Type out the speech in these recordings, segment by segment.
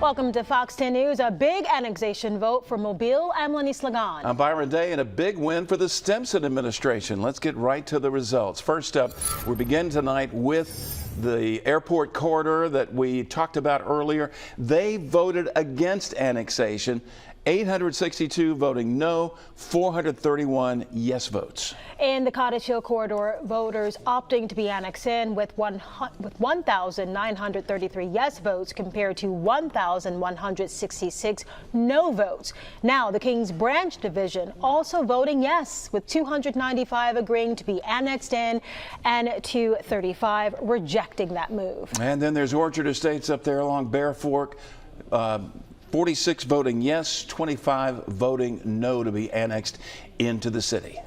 Welcome to Fox 10 News. A big annexation vote for Mobile. I'm Lenny Slagan. I'm Byron Day, and a big win for the Stimson administration. Let's get right to the results. First up, we begin tonight with the airport corridor that we talked about earlier. They voted against annexation. 862 voting no, 431 yes votes. In the Cottage Hill corridor, voters opting to be annexed in with 1,933 yes votes compared to 1,166 no votes. Now, the Kings Branch division also voting yes, with 295 agreeing to be annexed in and 235 rejecting that move. And then there's Orchard Estates up there along Bear Fork. 46 voting yes, 25 voting no to be annexed into the city.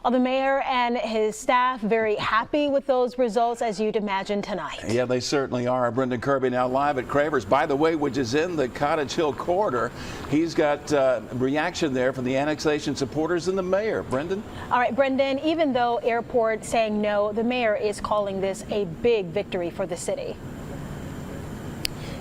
Well, the mayor and his staff very happy with those results, as you'd imagine tonight. Yeah, they certainly are. Brendan Kirby now live at Cravers, by the way, which is in the Cottage Hill corridor. He's got reaction there from the annexation supporters and the mayor. Brendan? All right, Brendan, even though airport saying no, the mayor is calling this a big victory for the city.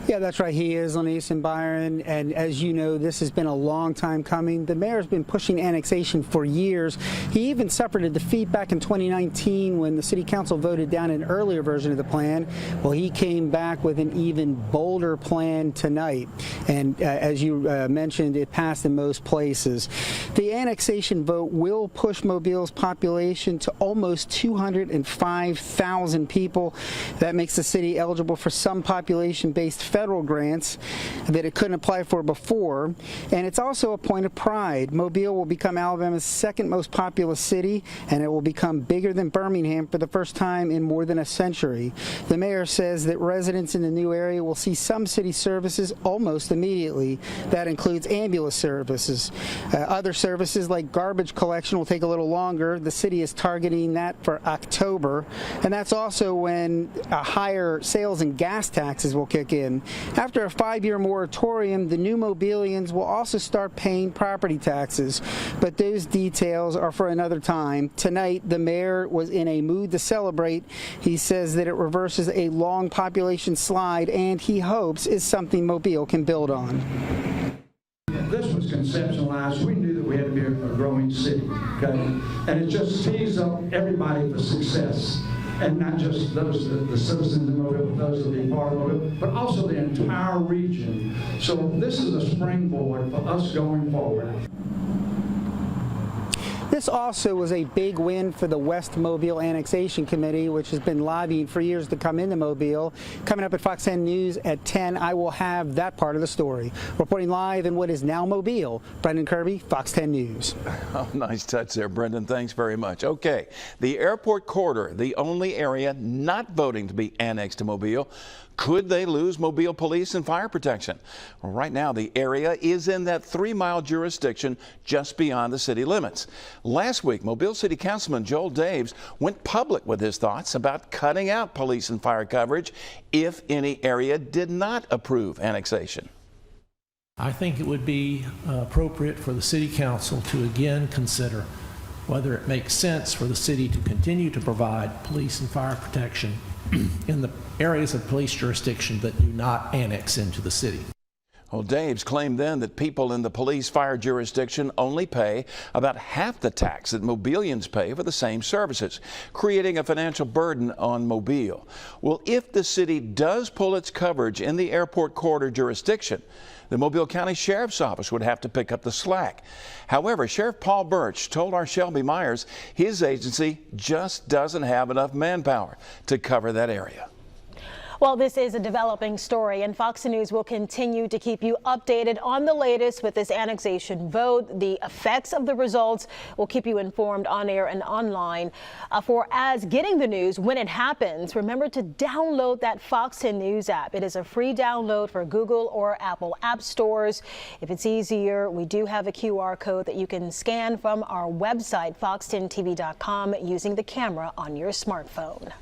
Yeah, that's right. He is, Lenise and Byron. And as you know, this has been a long time coming. The mayor's been pushing annexation for years. He even suffered a defeat back in 2019 when the city council voted down an earlier version of the plan. Well, he came back with an even bolder plan tonight. And as you mentioned, it passed in most places. The annexation vote will push Mobile's population to almost 205,000 people. That makes the city eligible for some population-based federal grants that it couldn't apply for before. And it's also a point of pride. Mobile will become Alabama's second most populous city, and it will become bigger than Birmingham for the first time in more than a century. The mayor says that residents in the new area will see some city services almost immediately. That includes ambulance services. Other services like garbage collection will take a little longer. The city is targeting that for October. And that's also when higher sales and gas taxes will kick in. After a 5-year moratorium, the new Mobilians will also start paying property taxes. But those details are for another time. Tonight, the mayor was in a mood to celebrate. He says that it reverses a long population slide, and he hopes is something Mobile can build on. This was conceptualized. We knew that we had to be a growing city, okay? And it just tees up everybody for success. And not just those, the citizens in Mobile, but those that be part of Mobile, but also the entire region. So this is a springboard for us going forward. This also was a big win for the West Mobile Annexation Committee, which has been lobbying for years to come into Mobile. Coming up at Fox 10 News at 10, I will have that part of the story. Reporting live in what is now Mobile, Brendan Kirby, Fox 10 News. Oh, nice touch there, Brendan. Thanks very much. Okay, the airport corridor, the only area not voting to be annexed to Mobile. Could they lose Mobile police and fire protection? Well, right now, the area is in that 3-mile jurisdiction just beyond the city limits. Last week, Mobile City Councilman Joel Daves went public with his thoughts about cutting out police and fire coverage if any area did not approve annexation. I think it would be appropriate for the City Council to again consider whether it makes sense for the city to continue to provide police and fire protection in the areas of police jurisdiction that do not annex into the city. Well, Daves claimed then that people in the police fire jurisdiction only pay about half the tax that Mobilians pay for the same services, creating a financial burden on Mobile. Well, if the city does pull its coverage in the airport corridor jurisdiction, the Mobile County Sheriff's Office would have to pick up the slack. However, Sheriff Paul Birch told our Shelby Myers his agency just doesn't have enough manpower to cover that area. Well, this is a developing story, and Fox News will continue to keep you updated on the latest with this annexation vote. The effects of the results will keep you informed on air and online. For as getting the news when it happens, remember to download that Fox 10 News app. It is a free download for Google or Apple app stores. If it's easier, we do have a QR code that you can scan from our website, fox10tv.com, using the camera on your smartphone.